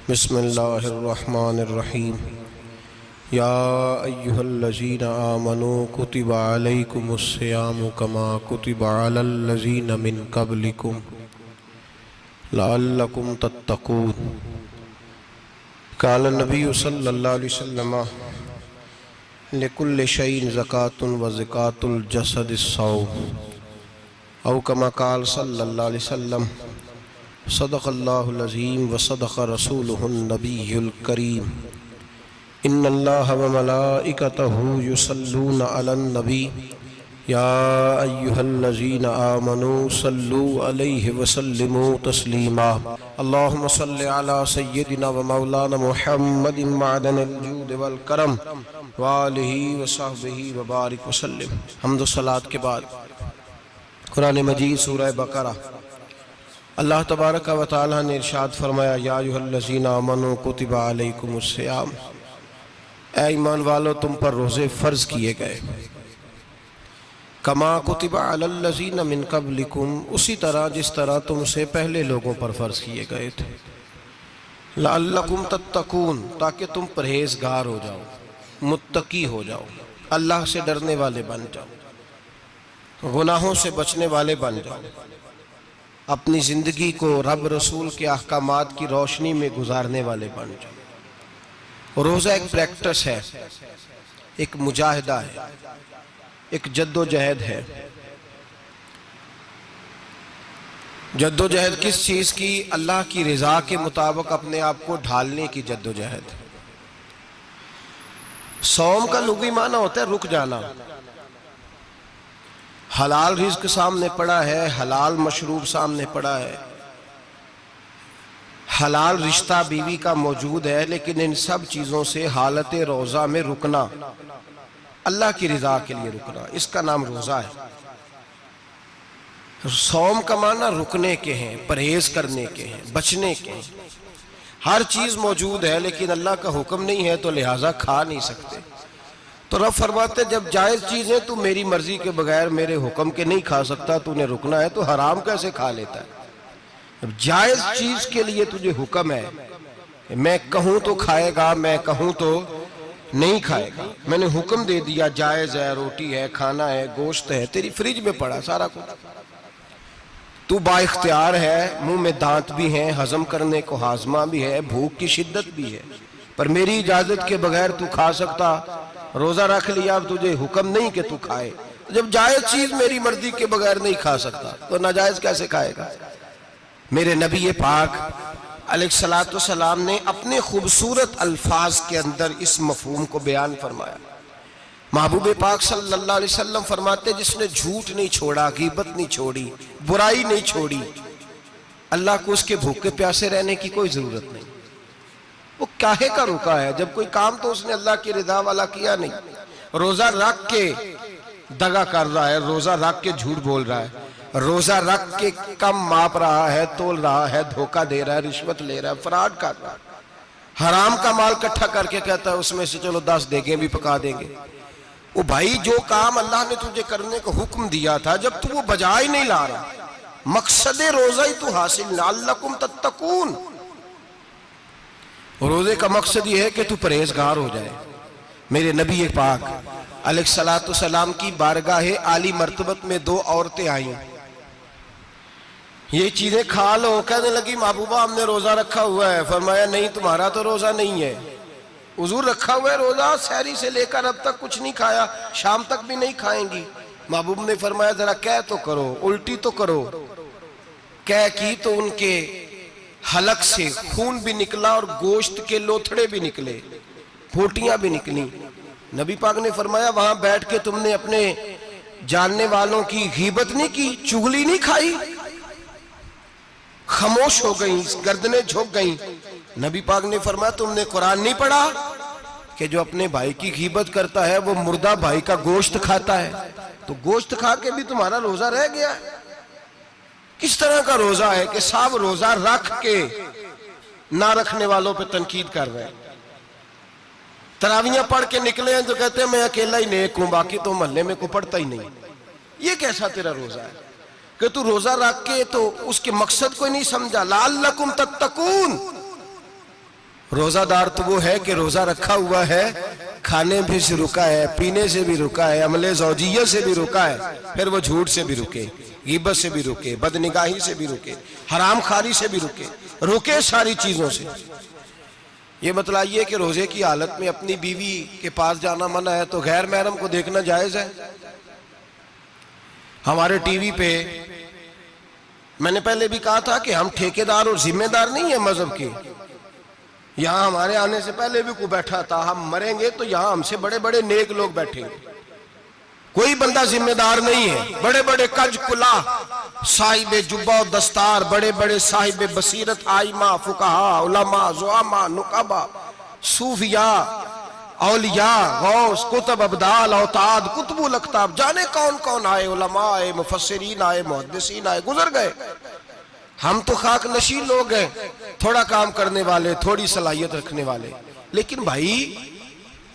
बिस्मिल्लाहिर्रहमानिर्रहीम। या अय्युहल्लज़ीना आमनू कुतिबा अलैकुमुस्सियामु कमा कुतिबा अलल्लज़ीना मिन क़ब्लिकुम लअल्लकुम तत्तक़ून। क़ाल नबी सल्लल्लाहु अलैहि वसल्लम लिकुल्लि शैइन ज़कातुन व ज़कातुल जसदिस्सौम औ कमा क़ाल सल्लल्लाहु अलैहि वसल्लम सदक़ल्लाहुल अज़ीम व सदक़ रसूलुहुन नबियुल करीम। इन्नल्लाह व मलाइकतहु युसल्लूना अलन नबी या अय्युहल्लज़ीना आमनू सल्लू अलैहि व सल्लिमू तस्लीमा। अल्लाहुम्मा सल्लि अला सय्यिदिना व मौलाना मुहम्मदिन मअदनिल जूद वल करम व आलिहि व सहबिहि व बारिक व सल्लिम। हम्द व सलात के बाद कुरान मजीद सूरह बकरा अल्लाह तबारक व तआला ने इरशाद फरमाया, या अय्युहल्लज़ीना आमनू कुतिबा अलैकुमुस्सियाम, ऐ ईमान वालो तुम पर रोज़े फ़र्ज़ किए गए, कमा कुतिबा अलल्लज़ीना मिन क़ब्लिकुम, उसी तरह जिस तरह तुमसे पहले लोगों पर फ़र्ज़ किए गए थे, लअल्लकुम तत्तक़ून, ताकि तुम परहेज़गार हो जाओ, मुत्तकी हो जाओ, अल्लाह से डरने वाले बन जाओ, गुनाहों से बचने वाले बन जाओ, अपनी ज़िंदगी को रब रसूल के अहकामात की रोशनी में गुजारने वाले बन जाओ। रोज़ा एक प्रैक्टिस है, एक मुजाहिदा है, एक जद्दोजहद है। जद्दोजहद किस चीज़ की? अल्लाह की रज़ा के मुताबिक अपने आप को ढालने की जद्दोजहद। सौम का लुग़वी माना होता है रुक जाना। हलाल रिज़्क सामने पड़ा है, हलाल मशरूब सामने पड़ा है, हलाल रिश्ता बीवी का मौजूद है, लेकिन इन सब चीज़ों से हालत रोज़ा में रुकना, अल्लाह की रज़ा के लिए रुकना, इसका नाम रोज़ा है। सौम का माना रुकने के हैं, परहेज करने के हैं, बचने के हैं। हर चीज़ मौजूद है लेकिन अल्लाह का हुक्म नहीं है तो लिहाजा खा नहीं सकते। तो रब फरमाते जब जायज़ चीज़ें तू मेरी मर्जी के बगैर मेरे हुक्म के नहीं खा सकता, तूने रुकना है, तो हराम कैसे खा लेता है? जब जायज़ चीज़ के लिए तुझे हुक्म है, मैं कहूँ तो खाएगा, मैं कहूँ तो नहीं खाएगा, मैंने हुक्म दे दिया, जायज़ है, रोटी है, खाना है, गोश्त है, तेरी फ्रिज में पड़ा सारा कुछ, तू बाइख्तियार है, मुंह में दांत भी हैं, हजम करने को हाजमा भी है, भूख की शिद्दत भी है, पर मेरी इजाज़त के बगैर तू खा सकता। रोज़ा रख लिया, अब तुझे हुक्म नहीं कि तू खाए। जब जायज़ चीज़ मेरी मर्जी के बगैर नहीं खा सकता तो नाजायज़ कैसे खाएगा? मेरे नबी पाक अलैहिस्सलातु सलाम ने अपने खूबसूरत अल्फाज के अंदर इस मफहूम को बयान फरमाया। महबूब पाक सल्लल्लाहु अलैहि वसल्लम फरमाते, जिसने झूठ नहीं छोड़ा, गीबत नहीं छोड़ी, बुराई नहीं छोड़ी, अल्लाह को उसके भूखे प्यासे रहने की कोई ज़रूरत नहीं। वो काहे का रुका है? जब कोई काम तो उसने अल्लाह की रिदा वाला किया नहीं। रोज़ा रख के दगा कर रहा है, रोज़ा रख के झूठ बोल रहा है, रोज़ा रख के कम माप रहा है, तोल रहा है, धोखा दे रहा है, रिश्वत ले रहा है, फ्रॉड कर रहा है, हराम का माल इकट्ठा करके कहता है उसमें से चलो 10 देंगे भी पका देंगे। वो भाई जो काम अल्लाह ने तुझे करने को हुक्म दिया था, जब तू वो बजा ही नहीं ला रहा, मकसद रोज़ा ही तू हासिल लअल्लकुम तत्तकून। रोज़े का मकसद ये है कि तू परहेजगार हो जाए। मेरे नबी पाक अलैहिस्सलातु सलाम की बारगाह आली मर्तबत में 2 औरतें आई, ये चीजें खा लो, कहने लगी महबूबा हमने रोज़ा रखा हुआ है। फरमाया नहीं, तुम्हारा तो रोज़ा नहीं है, हुजूर रखा हुआ है रोज़ा, सहरी से लेकर अब तक कुछ नहीं खाया, शाम तक भी नहीं खाएंगी। महबूब ने फरमाया जरा कह तो करो, उल्टी तो करो। कह की तो उनके हलक से खून भी निकला और गोश्त के लोथड़े भी निकले, फोटियां भी निकली। नबी पाक ने फरमाया वहां बैठ के तुमने अपने जानने वालों की गीबत नहीं की, चुगली नहीं खाई? खामोश हो गई, गर्दनें झुक गई। नबी पाक ने फरमाया तुमने कुरान नहीं पढ़ा कि जो अपने भाई की गीबत करता है वो मुर्दा भाई का गोश्त खाता है? तो गोश्त खा के भी तुम्हारा रोज़ा रह गया है। किस तरह का रोज़ा है कि सब रोज़ा रख के ना रखने वालों पे तनकीद कर रहे हैं। तरावियां पढ़ के निकले हैं तो कहते हैं मैं अकेला ही नेक हूं, बाकी तो मोहल्ले में कोई पढ़ता ही नहीं। ये कैसा तेरा रोज़ा है कि तू रोज़ा रख के तो उसके मकसद को नहीं समझा? लअल्लकुम तत्तकून, रोजादार तो वो है कि रोजा रखा हुआ है, खाने भी से रुका है, पीने से भी रुका है, अमले ज़ौजिय्या से भी रुका है, फिर वो झूठ से भी रुके, ग़ीबत से भी रुके, बदनिगाही से भी रुके, हराम खारी से भी रुके सारी चीजों से। ये बतलाइए कि रोजे की हालत में अपनी बीवी के पास जाना मना है तो गैर महरम को देखना जायज है? हमारे टीवी पे मैंने पहले भी कहा था कि हम ठेकेदार और जिम्मेदार नहीं है मजहब के। यहां हमारे आने से पहले भी कोई बैठा था, हम मरेंगे तो यहां हमसे बड़े बड़े नेक लोग बैठेंगे, कोई बंदा जिम्मेदार नहीं है। बड़े बड़े कज कुला साहिब जुब्बा और दस्तार, बड़े बड़े साहिब बसीरत, आइमा, फुकहा, उलमा, ज़ुआमा, नुकाबा, सूफिया, औलिया, गौस, कुतुब, अब्दाल, औताद, कुतुबुल अख्ताब, जाने कौन कौन आए, उलमा आए, मुफस्सिरीन आए, मुहद्दिसीन आए, गुजर गए। हम तो खाक नशीन लोग हैं, थोड़ा काम करने वाले, थोड़ी सलाहियत रखने वाले। लेकिन भाई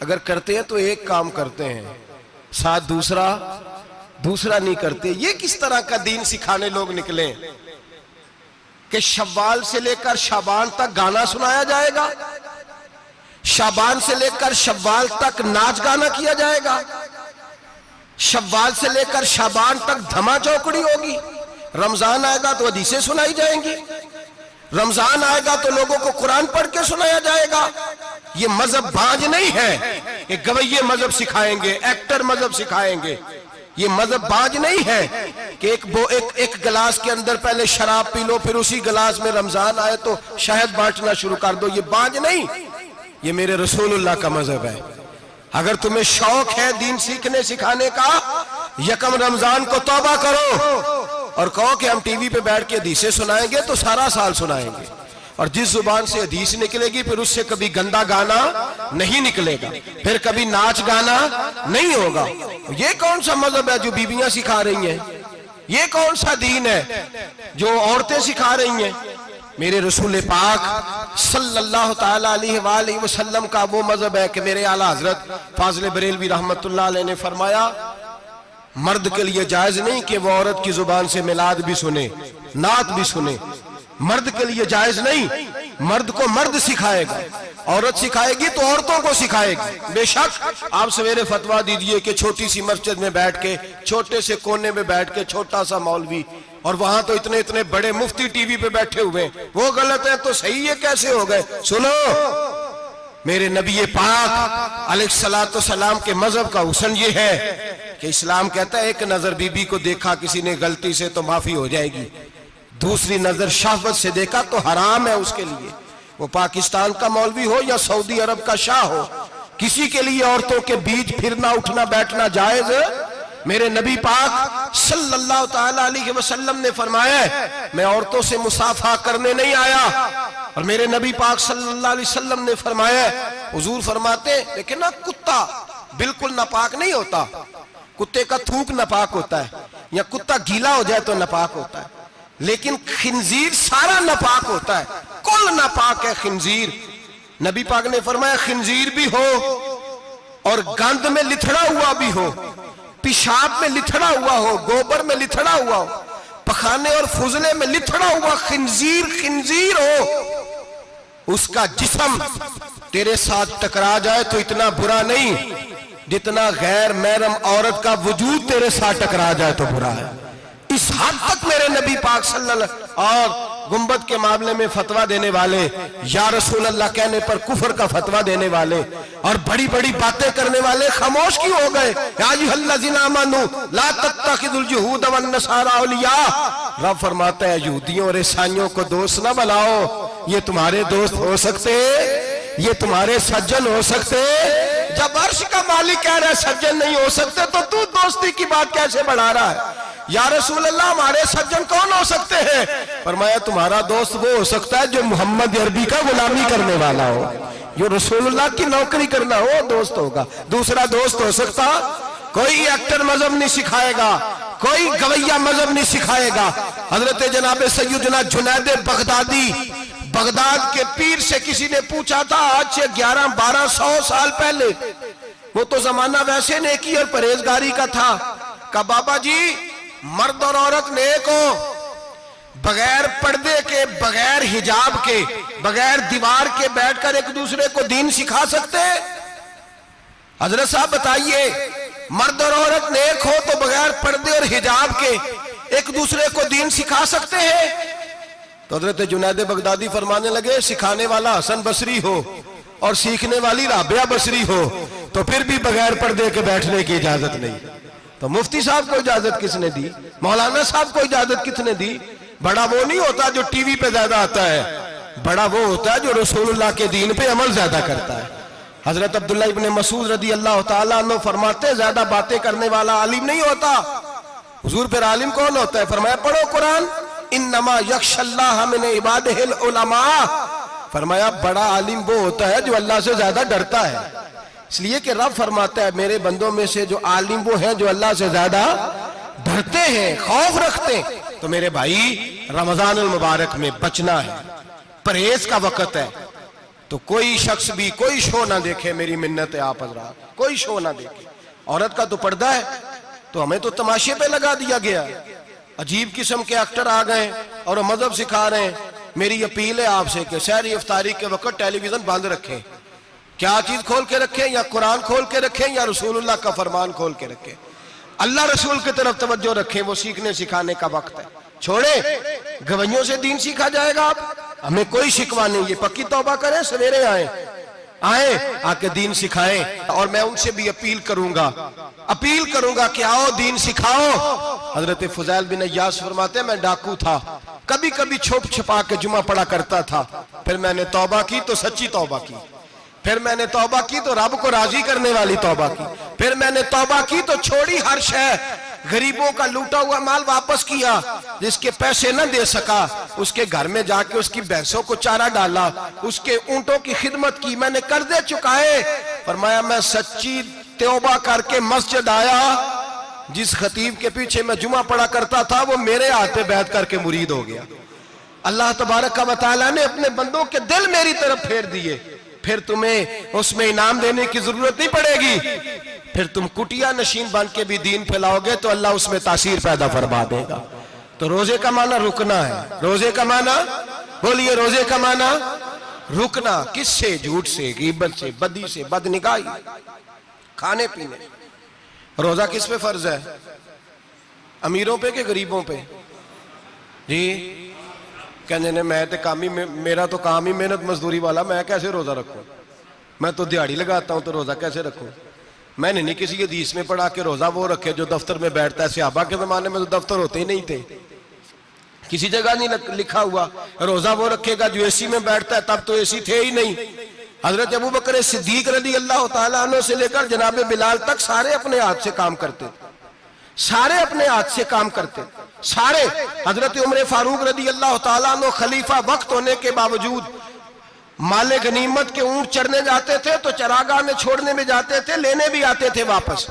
अगर करते हैं तो एक काम करते हैं, साथ दूसरा नहीं करते। ये किस तरह का दीन सिखाने लोग निकले कि शव्वाल से लेकर शाबान तक गाना सुनाया जाएगा, शाबान से लेकर शव्वाल तक नाच गाना किया जाएगा, शव्वाल से लेकर शाबान तक धमा चौकड़ी होगी, रमजान आएगा तो हदीसें सुनाई जाएंगी, रमजान आएगा तो लोगों को कुरान पढ़ के सुनाया जाएगा। ये मजहब बाज नहीं है कि गवैये मजहब सिखाएंगे, एक्टर मजहब सिखाएंगे। ये मजहब बाज नहीं है कि एक गिलास के अंदर पहले शराब पी लो, फिर उसी गिलास में रमजान आए तो शहद बांटना शुरू कर दो। ये बाज नहीं, ये मेरे रसूलुल्लाह का मजहब है। अगर तुम्हें शौक है दीन सीखने सिखाने का, यकम रमजान को तौबा करो और कहो कि हम टीवी पे बैठ के हदीसें सुनाएंगे तो सारा साल सुनाएंगे, और जिस जुबान से हदीस निकलेगी फिर उससे कभी गंदा गाना नहीं निकलेगा, फिर कभी नाच गाना नहीं होगा। ये कौन सा मजहब है जो बीबियां सिखा रही हैं? ये कौन सा दीन है जो औरतें सिखा रही हैं? मेरे रसूल पाक सल्लल्लाहु ताला अलैहि वसल्लम का वो मजहब है कि मेरे आला हजरत फाजिल बरेलवी रहमतुल्लाह अलैह ने फरमाया, मर्द के लिए जायज नहीं कि वो औरत की जुबान से मिलाद भी सुने, नात भी सुने। मर्द के लिए जायज नहीं, मर्द को मर्द सिखाएगा, औरत सिखाएगी तो औरतों को सिखाएगी। बेशक आप सवेरे फतवा दीजिए कि छोटी सी मस्जिद में बैठ के, छोटे से कोने में बैठ के छोटा सा मौलवी, और वहां तो इतने इतने बड़े मुफ्ती टीवी पे बैठे हुए, वो गलत है तो सही है कैसे हो गए? सुनो, मेरे नबी पाक अलैहिस्सलातु सलाम के मजहब का हुस्न ये है कि इस्लाम कहता है एक नजर बीबी को देखा किसी ने गलती से तो माफी हो जाएगी, दूसरी नजर शहवत से देखा तो हराम है उसके लिए। वो पाकिस्तान का मौलवी हो या सऊदी अरब का शाह हो, किसी के लिए औरतों के बीच फिरना उठना बैठना जायज है? मेरे नबी पाक सल्लल्लाहु ताला अलैहि वसल्लम ने फरमाया, मैं औरतों से मुसाफा करने नहीं आया। और मेरे नबी पाक सल्लल्लाहु अलैहि वसल्लम ने फरमाया, हुजूर फरमाते लेकिन ना कुत्ता बिल्कुल नापाक नहीं होता, कुत्ते का थूक नापाक होता है, या कुत्ता गीला हो जाए तो नापाक होता है, लेकिन खिंजीर सारा नापाक होता है, कुल नापाक है खिंजीर। नबी पाक ने फरमाया खिंजीर भी हो और गंद में लिथड़ा हुआ भी हो, पेशाब में लिथड़ा हुआ हो, गोबर में लिथड़ा हुआ हो, पखाने और फुजले में लिथड़ा हुआ खिंजीर हो, उसका जिस्म तेरे साथ टकरा जाए तो इतना बुरा नहीं जितना गैर महरम औरत का वजूद तेरे साथ टकरा जाए तो बुरा है। इस हद तक मेरे नबी पाक सल्लल्लाहु और गुंबद के मामले में फतवा देने वाले, या रसूल अल्लाह कहने पर कुफर का फतवा देने वाले और बड़ी बड़ी बातें करने वाले खामोश क्यों हो गए? ला तत्तखिजुल यहूद वन नसारा औलिया। रब फरमाता है यहूदियों और ईसाइयों को दोस्त ना बनाओ, ये तुम्हारे दोस्त हो सकते, ये तुम्हारे सज्जन हो सकते। जब अर्श का मालिक कह रहा है सज्जन नहीं हो सकते तो तू दोस्ती की बात कैसे बढ़ा रहा है? या रसूल अल्लाह हमारे सज्जन कौन हो सकते हैं? फरमाया तुम्हारा दोस्त वो हो सकता है जो मोहम्मद अरबी का गुलामी करने वाला हो, जो रसूलुल्लाह की नौकरी करना हो दोस्त होगा। दूसरा दोस्त हो सकता, कोई एक्टर मजहब नहीं सिखाएगा, कोई गवैया मजहब नहीं सिखाएगा। हजरत जनाब सैयदना जुनैद बगदादी, बगदाद के पीर से किसी ने पूछा था आज से 1100-1200 साल पहले, वो तो जमाना वैसे नेकी और परहेजगारी का था, का बाबा जी मर्द और औरत नेक हो, बगैर पर्दे के, बगैर हिजाब के, बगैर दीवार के बैठकर एक दूसरे को दीन सिखा सकते हैं? हजरत साहब बताइए, मर्द और औरत नेक हो तो बगैर पर्दे और हिजाब के एक दूसरे को दीन सिखा सकते हैं? तो हजरत जुनैद बगदादी फरमाने लगे, सिखाने वाला हसन बसरी हो और सीखने वाली राबिया बसरी हो तो फिर भी बगैर पर्दे के बैठने की इजाजत नहीं। तो मुफ्ती साहब को इजाजत किसने दी? मौलाना साहब को इजाजत किसने दी? बड़ा वो नहीं होता जो टीवी पे ज्यादा आता है, बड़ा वो होता है जो रसूलुल्लाह के दीन पे अमल ज्यादा करता है। हजरत अब्दुल्लाह इब्ने मसूद रदी अल्लाह ताला अन्हु फरमाते, ज्यादा बातें करने वाला आलिम नहीं होता। हुजूर फिर आलिम कौन होता है? फरमाया पढ़ो कुरान, इन्नमा यख्शल्लाह मिन इबादिहिल उलमा। फरमाया बड़ा आलिम वो होता है जो अल्लाह से ज्यादा डरता है। इसलिए कि रब फरमाता है, मेरे बंदों में से जो आलिम वो हैं जो अल्लाह से ज्यादा डरते हैं, खौफ रखते हैं। तो मेरे भाई, रमजान मुबारक में बचना है, परहेज का वक्त है। तो कोई शख्स भी कोई शो ना देखे, मेरी मिन्नत है आप हजरात, कोई शो ना देखे। औरत का तो पर्दा है, तो हमें तो तमाशे पे लगा दिया गया। अजीब किस्म के एक्टर आ गए और मजहब सिखा रहे हैं। मेरी अपील है आपसे कि सहरी इफ्तारी के वक्त टेलीविजन बंद रखें। क्या चीज खोल के रखें? या कुरान खोल के रखें या रसूलुल्लाह का फरमान खोल के रखें। अल्लाह रसूल की तरफ तवज्जो रखें, वो सीखने सिखाने का वक्त है। छोड़े गवैयों से दीन सीखा जाएगा। आप हमें कोई शिकवा नहीं, ये पक्की तौबा करें, सवेरे आए आके दीन सिखाएं। और मैं उनसे भी अपील करूंगा कि आओ दीन सिखाओ। हजरत फुजैल बिन अय्यास फरमाते, मैं डाकू था, कभी कभी छुप छुपा के जुमा पढ़ा करता था, फिर मैंने तौबा की तो सच्ची तौबा की, फिर मैंने तौबा की तो रब को राजी करने वाली तौबा की, फिर मैंने तौबा की तो छोड़ी हर शय, गरीबों का लूटा हुआ माल वापस किया, जिसके पैसे न दे सका उसके घर में जाके उसकी भैंसों को चारा डाला, उसके ऊंटों की खिदमत की, मैंने कर्जे चुकाए। फरमाया मैं सच्ची तौबा करके मस्जिद आया, जिस खतीब के पीछे मैं जुमा पढ़ा करता था वो मेरे हाथ पे बैठ करके मुरीद हो गया। अल्लाह तबारक व तआला ने अपने बंदों के दिल मेरी तरफ फेर दिए, फिर तुम्हें उसमें इनाम देने की जरूरत नहीं पड़ेगी। फिर तुम कुटिया नशीन बन के भी दीन फैलाओगे तो अल्लाह उसमें तासीर पैदा फरमा देगा। तो रोजे का माना रुकना है। रोजे का माना बोलिए, रोजे का माना रुकना। किससे? झूठ से, गीबत से, बदी से, बदनिगाही, खाने पीने। रोजा किस पे फर्ज है? अमीरों पे कि गरीबों पे? जी कहने ने मैं तो काम ही, मेरा तो काम ही मेहनत मजदूरी वाला, मैं कैसे रोजा रखूं? मैं तो दिहाड़ी लगाता हूं तो रोजा कैसे रखूं? मैंने नहीं किसी हदीस में पढ़ा कि रोजा वो रखे जो दफ्तर में बैठता है। सहाबा के जमाने में तो दफ्तर होते ही नहीं थे, किसी जगह नहीं लिखा हुआ रोजा वो रखेगा जो एसी में बैठता है, तब तो एसी थे ही नहीं। हजरत अबू बकर सिद्दीक रज़ी अल्लाह तआला अन्हु से लेकर जनाब बिलाल तक सारे अपने हाथ से काम करते, सारे अपने हाथ से काम करते, सारे। हजरत उमर फारूक रज़ी अल्लाह तआला अन्हु खलीफा वक्त होने के बावजूद माले गनीमत के ऊंट चढ़ने जाते थे तो चरागाह में छोड़ने में जाते थे, लेने भी आते थे वापस।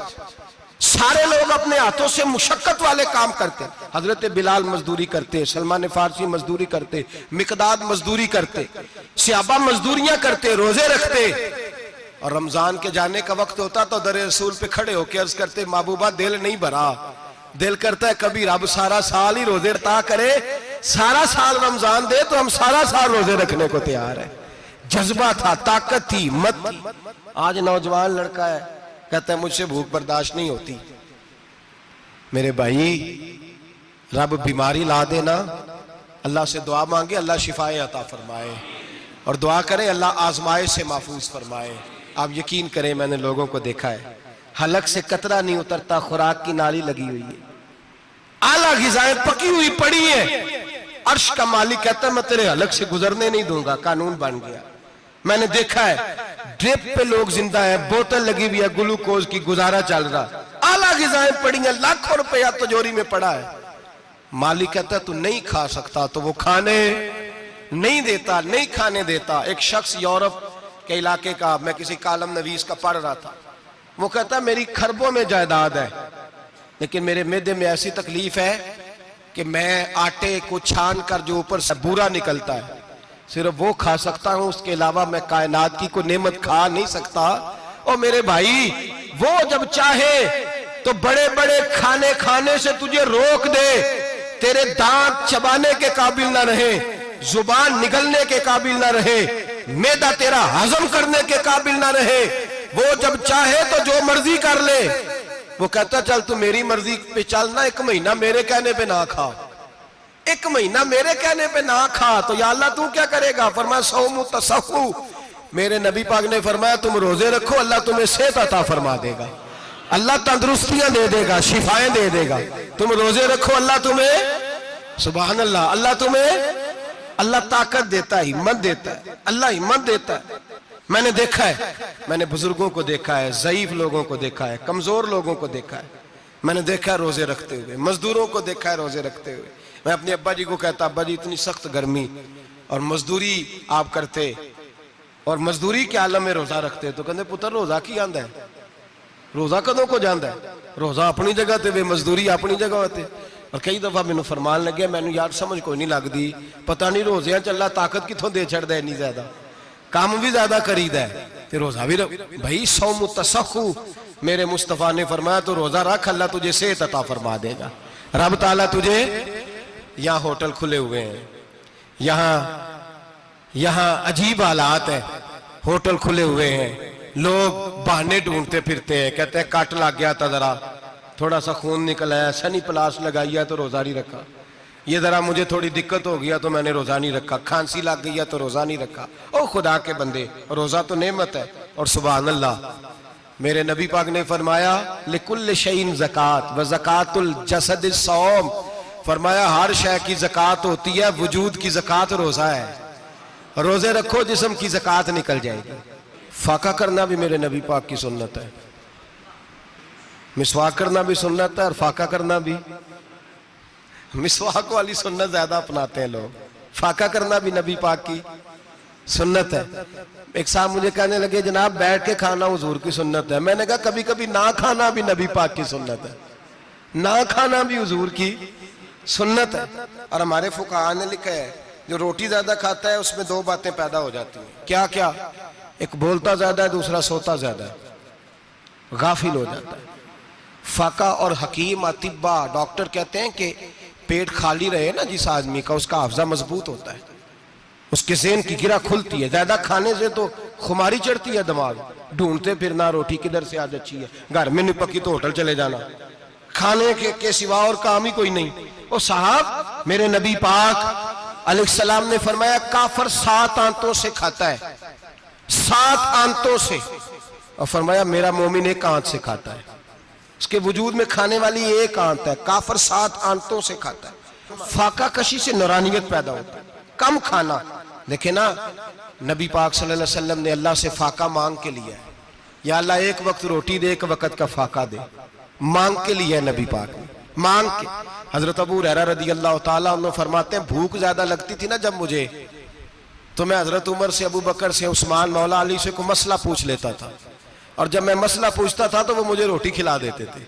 सारे लोग अपने हाथों से मुशक्कत वाले काम करते। हजरत बिलाल मजदूरी करते, सलमान फारसी मजदूरी करते, मिकदाद मजदूरी करते, सहाबा मजदूरियां करते, रोजे रखते। और रमजान के जाने का वक्त होता तो दर रसूल पे खड़े होकर अर्ज करते, महबूबा दिल नहीं भरा, दिल करता है कभी रब सारा साल ही रोजे अता करे, सारा साल रमजान दे तो हम सारा साल रोजे रखने को तैयार है। जज्बा था, ताकत थी, हिम्मत थी। आज नौजवान लड़का है, कहता है मुझसे भूख बर्दाश्त नहीं होती। मेरे भाई, रब बीमारी ला देना, अल्लाह से दुआ मांगे, अल्लाह शिफाए अता फरमाए, और दुआ करें अल्लाह आजमाइश से महफूज फरमाए। आप यकीन करें, मैंने लोगों को देखा है, हलक से कतरा नहीं उतरता, खुराक की नाली लगी हुई है, आला ग़िज़ाएं पकी हुई पड़ी है। अर्श का मालिक कहता है मैं तेरे हलक से गुजरने नहीं दूंगा, कानून बन गया। मैंने देखा है ड्रिप पे लोग जिंदा है, बोतल लगी हुई है ग्लूकोज की, गुजारा चल रहा, आला ग़िज़ाएं पड़ी हैं, लाखों रुपया तिजोरी में पड़ा है। मालिक कहता है तू नहीं खा सकता, तो वो खाने नहीं देता, नहीं खाने देता। एक शख्स यूरोप के इलाके का, मैं किसी कालम नवीस का पढ़ रहा था, वो कहता है मेरी खरबों में जायदाद है, लेकिन मेरे मैदे में ऐसी तकलीफ है कि मैं आटे को छान कर जो ऊपर से बूरा निकलता है सिर्फ वो खा सकता हूं, उसके अलावा मैं कायनात की कोई नेमत खा नहीं सकता। और मेरे भाई, वो जब चाहे तो बड़े बड़े खाने खाने से तुझे रोक दे, तेरे दांत चबाने के काबिल ना रहे, जुबान निगलने के काबिल ना रहे, मैदा तेरा हजम करने के काबिल ना रहे, वो जब चाहे तो जो मर्जी कर ले। वो कहता चल तू मेरी मर्जी पे चलना, 1 महीना मेरे कहने पे ना खा, 1 महीना मेरे कहने पे ना खा, तो या अल्लाह तू क्या करेगा? फरमाया सौमु तसहु, मेरे नबी पाक ने फरमाया तुम रोजे रखो, अल्लाह तुम्हें सेहत अता फरमा देगा, अल्लाह तंदुरुस्तियां दे देगा, शिफाएं दे देगा। तुम रोजे रखो, अल्लाह तुम्हें, सुभान अल्लाह, अल्लाह तुम्हें, अल्लाह ताकत देता है, हिम्मत देता है, अल्लाह हिम्मत देता है। मैंने देखा है, मैंने बुजुर्गों को देखा है, ज़ईफ लोगों को देखा है, कमजोर लोगों को देखा है, मैंने देखा है रोजे रखते हुए, मजदूरों को देखा है रोजे रखते हुए। मैं अपने अब्बा जी को कहता, अब्बा जी इतनी सख्त गर्मी और मजदूरी आप करते और मजदूरी के आलम में रोजा रखते, तो कहते पुत्र रोजा की आंदा है, रोजा कदों को जाता है, रोजा अपनी जगह ते वे मजदूरी अपनी जगह होते। और कई दफा मैनू फरमान लगे, मैनू यार समझ कोई नहीं लगती, पता नहीं रोजिया च अल्लाह ताकत कितों दे छड़दा इन्नी ज्यादा, काम भी ज्यादा करीदा है ते रोजा भी भाई सौमु तसहु, मेरे मुस्तफा ने फरमाया तो रोजा रख, अल्लाह तुझे सेहत अता फरमा देगा। रब ताला तुझे, यहाँ होटल खुले हुए हैं, यहाँ अजीब हालात है, होटल खुले हुए हैं, लोग बहाने ढूंढते फिरते हैं, कहते हैं कट लग गया था, जरा थोड़ा सा खून निकल आया, सनी प्लास लगाई है तो रोजा नहीं रखा, ये जरा मुझे थोड़ी दिक्कत हो गया तो मैंने रोजा नहीं रखा, खांसी लग गई है तो रोजा नहीं रखा। ओ खुदा के बंदे, रोजा तो नेमत है। और सुभान अल्लाह, मेरे नबी पाक ने फरमाया लिकुल्ल शैइन ज़कात व ज़कातुल जसद सौम, फरमाया हर शय की ज़कात होती है, वजूद की ज़कात रोजा है, रोजे रखो जिस्म की ज़कात निकल जाएगी। फाका करना भी मेरे नबी पाक की सुन्नत है, मिसवाक करना भी सुन्नत है और फाका करना भी। मिसवाक वाली सुन्नत ज्यादा अपनाते हैं लोग, फाका करना भी नबी पाक की सुन्नत है। एक साहब मुझे कहने लगे जनाब बैठ के खाना हुजूर की सुन्नत है, मैंने कहा कभी कभी ना खाना भी नबी पाक की सुन्नत है, ना खाना भी हुजूर की सुन्नत है। और हमारे फुकाहा ने लिखा है जो रोटी ज्यादा खाता है उसमें 2 बातें पैदा हो जाती हैं, क्या क्या? एक बोलता ज्यादा है, दूसरा सोता ज्यादा है, गाफिल हो जाता है। फाका और हकीम अतिब्बा डॉक्टर कहते हैं कि पेट खाली रहे ना जिस आदमी का, उसका हाफजा मजबूत होता है, उसके ज़हन की गिरा खुलती है। ज्यादा खाने से तो खुमारी चढ़ती है, दिमाग ढूंढते फिरना, रोटी किधर से आज अच्छी है, घर में नहीं पकी तो होटल चले जाना, खाने के सिवा और काम ही कोई नहीं। ओ साहब, मेरे नबी पाक अलैहिस्सलाम ने फरमाया काफर 7 आंतों से खाता है, 7 आंतों से, और फरमाया मेरा मोमिन 1 आंत से खाता है, उसके वजूद में खाने वाली 1 आंत है, काफर 7 आंतों से खाता है। फाका कशी से नूरानियत पैदा होता है, कम खाना। देखे ना, नबी पाक सल्लल्लाहु अलैहि वसल्लम ने अल्लाह से फाका मांग के लिया है, या अल्लाह 1 वक्त रोटी दे, 1 वक्त का फाका दे, मांग के लिया है नबी पाक ने, मांग के। हजरत अबू हुरैरा रदी अल्लाह ताला अन्हु फरमाते हैं भूख ज्यादा लगती थी ना जब मुझे, तो मैं हजरत उमर से, अबू बकर से, उस्मान, मौला अली से कोई मसला पूछ लेता था, और जब मैं मसला पूछता था तो वो मुझे रोटी खिला देते थे।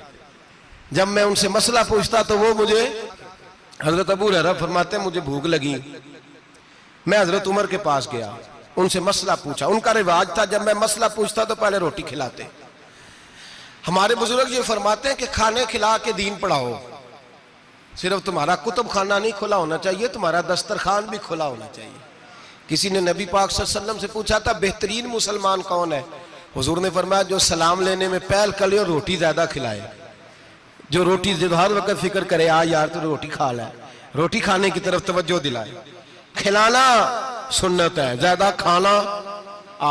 जब मैं उनसे मसला पूछता तो वो मुझे, हजरत अबू हुरैरा फरमाते हैं मुझे भूख लगी, मैं हजरत उमर के पास गया, उनसे मसला पूछा। उनका रिवाज था जब मैं मसला पूछता तो पहले रोटी खिलाते। हमारे बुजुर्ग ये फरमाते हैं कि खाने खिला के दीन पढ़ाओ, सिर्फ तुम्हारा कुतुब खाना नहीं खुला होना चाहिए, तुम्हारा दस्तरखान भी खुला होना चाहिए। किसी ने नबी पाक सल्लल्लाहु अलैहि वसल्लम से पूछा था बेहतरीन मुसलमान कौन है? हुजूर ने फरमाया जो सलाम लेने में पहल कर ले और रोटी ज्यादा खिलाए, जो रोटी हर वक्त फिक्र करे आ यार तो रोटी खा ले, रोटी खाने की तरफ तवज्जो दिलाए। खिलाना सुन्नत है, ज्यादा खाना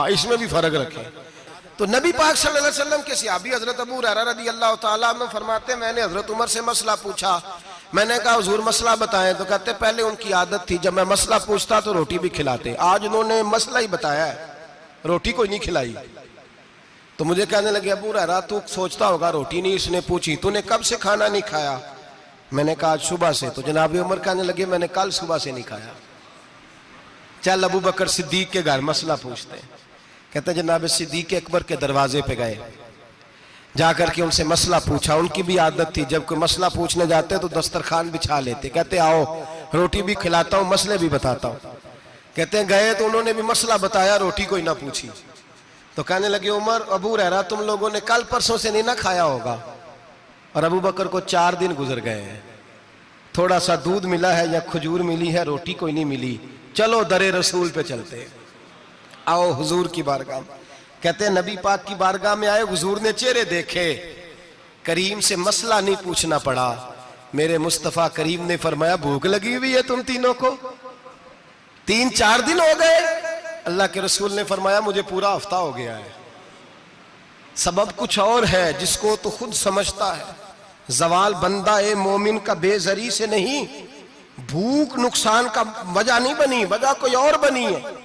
इसमें भी फर्क रखे। तो नबी पाक सल्लल्लाहु अलैहि वसल्लम के सहाबी हजरत अबू हुरैरा रदी अल्लाह ताला अन्हु फरमाते मैंने हजरत उमर से मसला पूछा, मैंने कहा हुजूर मसला बताएं, तो कहते पहले उनकी आदत थी जब मैं मसला पूछता तो रोटी भी खिलाते, आज उन्होंने मसला ही बताया है, रोटी कोई नहीं खिलाई। तो मुझे कहने लगे अबू हुरैरा तू सोचता होगा रोटी नहीं इसने पूछी, तूने कब से खाना नहीं खाया? मैंने कहा आज सुबह से। तो जनाब उमर कहने लगे मैंने कल सुबह से नहीं खाया। चल अबू बकर सिद्दीक के घर मसला पूछते हैं। कहते जनाब सिद्दीक अकबर के दरवाजे पे गए, जाकर के उनसे मसला पूछा। उनकी भी आदत थी जब कोई मसला पूछने जाते तो दस्तरखान बिछा लेते, कहते आओ रोटी भी खिलाता हूँ मसले भी बताता हूँ। कहते हैं गए तो उन्होंने भी मसला बताया, रोटी कोई ना पूछी। तो कहने लगे उमर अबू हुरैरा तुम लोगों ने कल परसों से नहीं ना खाया होगा। और अबू बकर को 4 दिन गुजर गए हैं, थोड़ा सा दूध मिला है या खजूर मिली है, रोटी कोई नहीं मिली। चलो दरे रसूल पे चलते हैं, आओ हुजूर की बारगाह में। कहते हैं नबी पाक की बारगाह में आए, हुजूर ने चेहरे देखे, करीम से मसला नहीं पूछना पड़ा। मेरे मुस्तफा करीम ने फरमाया भूख लगी हुई है तुम तीनों को, 3-4 दिन हो गए। अल्लाह के रसूल ने फरमाया मुझे पूरा हफ्ता हो गया है। सबब कुछ और है जिसको तो खुद समझता है। जवाल बंदा ए मोमिन का बेजरी से नहीं, भूख नुकसान का वजह नहीं बनी, वजह कोई और बनी है।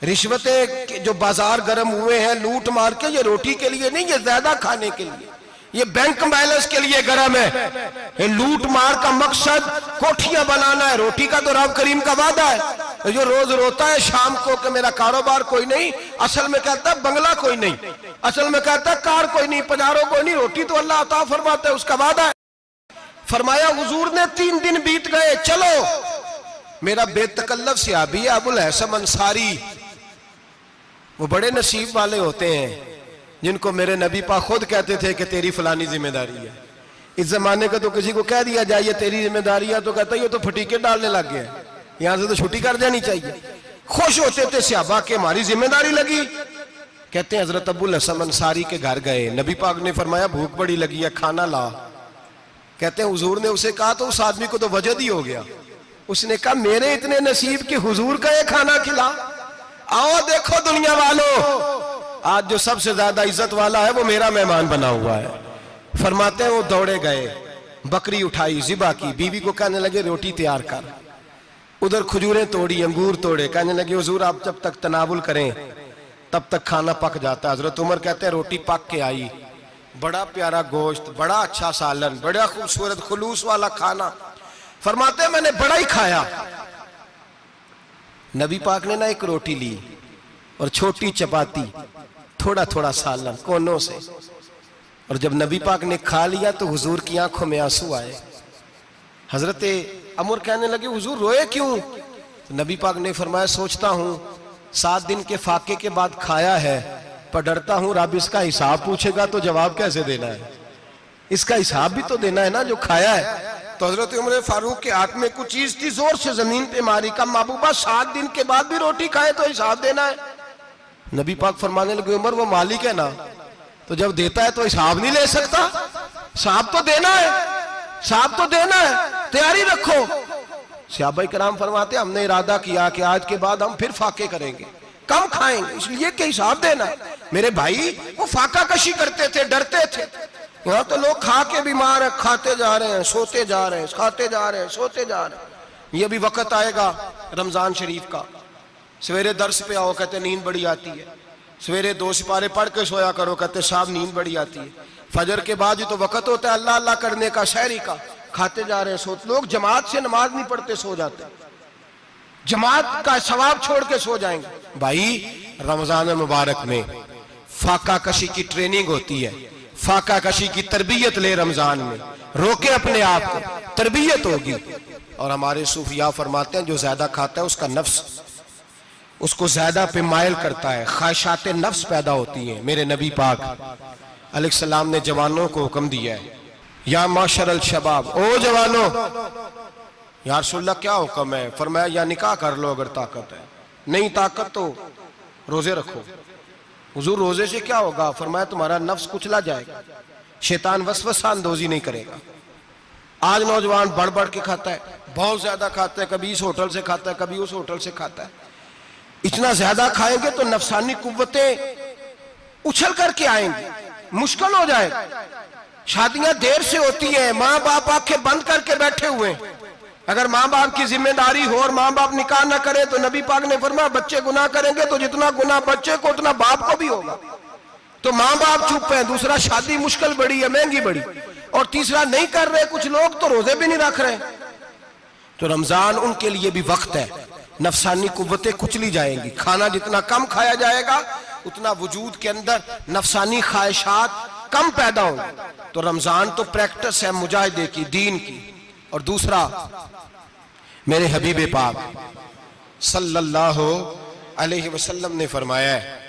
रिश्वतें जो बाजार गर्म हुए हैं लूट मार के, ये रोटी के लिए नहीं, ये ज्यादा खाने के लिए, ये बैंक बैलेंस के लिए गर्म है। ये लूट मार का मकसद कोठियां बनाना है, रोटी का तो रब करीम का वादा है। जो रोज रोता है शाम को कि मेरा कारोबार कोई नहीं, असल में कहता है बंगला कोई नहीं, असल में कहता है कार कोई नहीं, पजारो कोई नहीं, रोटी तो अल्लाह अता फरमाता है, उसका वादा है। फरमाया हुजूर ने 3 दिन बीत गए, चलो। मेरा बेतकल्लफ सहाबी अबुल हसन अंसारी, वो बड़े नसीब वाले होते हैं जिनको मेरे नबी पाक खुद कहते थे कि तेरी फलानी जिम्मेदारी है। इस जमाने का तो किसी को कह दिया जाए ये तेरी जिम्मेदारी है तो कहता है ये तो फटीके डालने लग गया, यहां से तो छुट्टी कर जानी चाहिए। खुश होते थे सहाबा के हमारी जिम्मेदारी लगी। कहते हैं हजरत अबुल हसन अंसारी के घर गए, नबी पाक ने फरमाया भूख बड़ी लगी है, खाना ला। कहते हैं हुजूर ने उसे कहा तो उस आदमी को तो वजद ही हो गया। उसने कहा मेरे इतने नसीब कि हुजूर का ये खाना खिला। आओ देखो दुनिया वालों, आज जो सबसे ज्यादा इज्जत वाला है वो मेरा मेहमान बना हुआ है। फरमाते हैं वो दौड़े गए, बकरी उठाई, जिबा की, बीवी को कहने लगे रोटी तैयार कर। उधर खजूरें तोड़ी, अंगूर तोड़े, कहने लगे हुजूर आप जब तक तनावुल करें तब तक खाना पक जाता है। हजरत उमर कहते हैं रोटी पक के आई, बड़ा प्यारा गोश्त, बड़ा अच्छा सालन, बड़ा खूबसूरत खुलूस वाला खाना। फरमाते हैं मैंने बड़ा ही खाया। नबी पाक ने ना एक रोटी ली और छोटी चपाती, थोड़ा थोड़ा सालन कोनों से, और जब नबी पाक ने खा लिया तो हुजूर की आंखों में आंसू आए। हजरत अमर कहने लगे हुजूर रोए क्यों? तो नबी पाक ने फरमाया सोचता हूं 7 दिन के फाके के बाद खाया है, पर डरता हूं रब इसका हिसाब पूछेगा तो जवाब कैसे देना है, इसका हिसाब भी तो देना है ना जो खाया है। तो हजरत उमर फारूक के हाथ में कुछ चीज थी, जोर से जमीन पे मारी, कहा महबूबा 7 दिन के बाद भी रोटी खाए तो हिसाब देना है। नबी पाक फरमाने लगे उमर वो मालिक है ना, तो जब देता है तो हिसाब नहीं ले सकता, हिसाब तो देना है, हिसाब तो देना है, तैयारी रखो। सहाबा किराम फरमाते हमने इरादा किया कि आज के बाद हम फिर फाके करेंगे, कम खाएंगे, इसलिए कि हिसाब देना है। मेरे भाई वो फाका कशी करते थे, डरते थे। यहाँ तो लोग खा के बीमार है, खाते जा रहे हैं, सोते जा रहे हैं, खाते जा रहे हैं, सोते जा रहे हैं। ये भी वक्त आएगा रमजान शरीफ का, सवेरे दर्स पे आओ कहते नींद बड़ी आती है, सवेरे 2 सिपारे पढ़ के सोया करो कहते साहब नींद बड़ी आती है। फजर के बाद ही तो वक्त होता है अल्लाह अल्लाह करने का, शहरी का, खाते जा रहे हैं, सोते। लोग जमात से नमाज नहीं पढ़ते सो जाते, जमात का सवाब छोड़ के सो जाएंगे। भाई रमजान मुबारक में फाका कशी की ट्रेनिंग होती है, फाका कशी की तरबियत ले, रमजान में रोके अपने आप को, तरबियत होगी। और हमारे सूफिया फरमाते हैं जो ज्यादा खाता है उसका नफ्स उसको ज्यादा पे मायल करता है, ख्वाहिशात नफ्स पैदा होती हैं। मेरे नबी पाक अलैहिस्सलाम ने जवानों को हुक्म दिया है या माशरल शबाब, ओ जवानों, या रसूलल्लाह क्या हुक्म है? फरमाया या निकाह कर लो अगर ताकत है, नहीं ताकत तो रोजे रखो। हुजूर रोजे से क्या होगा? फरमाया तुम्हारा नफ्स कुचला जाएगा, शैतान वसवसा अंदोजी नहीं करेगा। आज नौजवान बढ़ बढ़ के खाता है, बहुत ज्यादा खाता है, कभी इस होटल से खाता है, कभी उस होटल से खाता है। इतना ज्यादा खाएंगे तो नफसानी कुव्वतें उछल करके आएंगी, मुश्किल हो जाएगा। शादियां देर से होती हैं, माँ बाप आंखें बंद करके बैठे हुए हैं। अगर माँ बाप की जिम्मेदारी हो और माँ बाप निकाह ना करे तो नबी पाक ने फरमाया बच्चे गुनाह करेंगे तो जितना गुनाह बच्चे को उतना बाप को भी होगा। तो माँ बाप चुप है, दूसरा शादी मुश्किल बड़ी है, महंगी बड़ी, और तीसरा नहीं कर रहे कुछ लोग तो रोजे भी नहीं रख रहे। तो रमजान उनके लिए भी वक्त है, नफसानी कुव्वतें कुचली जाएंगी। खाना जितना कम खाया जाएगा उतना वजूद के अंदर नफसानी ख्वाहिशात कम पैदा होंगी। तो रमजान तो प्रैक्टिस है मुजाहिदे की, दीन की। और दूसरा मेरे हबीब पाक सल्लल्लाहु अलैहि वसल्लम ने फरमाया है,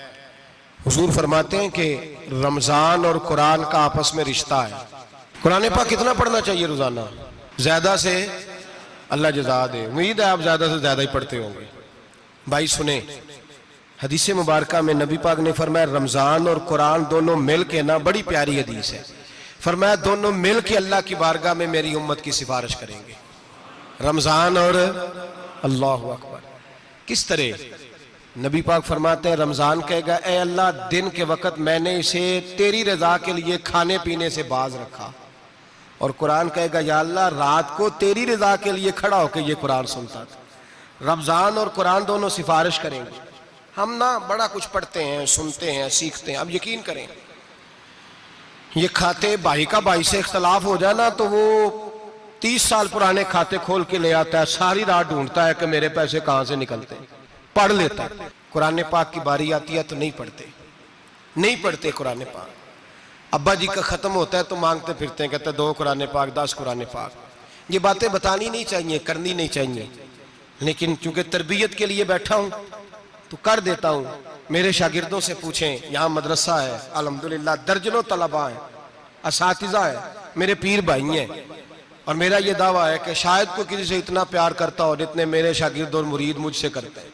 हुजूर फरमाते हैं कि रमजान और कुरान का आपस में रिश्ता है। कुरान पाक कितना पढ़ना चाहिए रोजाना? ज्यादा से अल्लाह जज़ा दे, उम्मीद है आप ज्यादा से ज्यादा ही पढ़ते होंगे। भाई सुने, हदीस मुबारका में नबी पाक ने फरमाया रमजान और कुरान दोनों मिल के ना, बड़ी प्यारी हदीस है, फरमाया दोनों मिल के अल्लाह की बारगाह में मेरी उम्मत की सिफारिश करेंगे, रमजान और अल्लाहु अकबर। किस तरह? नबी पाक फरमाते हैं रमजान कहेगा ए अल्लाह दिन के वक्त मैंने इसे तेरी रजा के लिए खाने पीने से बाज रखा, और कुरान कहेगा या अल्लाह रात को तेरी रजा के लिए खड़ा होकर ये कुरान सुनता था। रमजान और कुरान दोनों सिफारिश करेंगे। हम ना बड़ा कुछ पढ़ते हैं, सुनते हैं, सीखते हैं। अब यकीन करें ये खाते भाई का भाई से इख्तलाफ हो जाए ना तो वो 30 साल पुराने खाते खोल के ले आता है, सारी रात ढूंढता है कि मेरे पैसे कहां से निकलते हैं, पढ़ लेता है। कुरान पाक की बारी आती है तो नहीं पढ़ते कुरान पाक। अब्बा जी का खत्म होता है तो मांगते फिरते हैं, कहते 2 कुरान पाक 10 कुरान पाक। ये बातें बतानी नहीं चाहिए, करनी नहीं चाहिए, लेकिन चूंकि तरबियत के लिए बैठा हूं तो कर देता हूं। मेरे शागिर्दों से पूछें, यहाँ मदरसा है अल्हम्दुलिल्लाह, दर्जनों तलबा है, असातिज़ा है, मेरे पीर भाई हैं, और मेरा ये दावा है कि शायद कोई किसी से इतना प्यार करता हो जितने मेरे शागिर्द और मुरीद मुझसे करते हैं।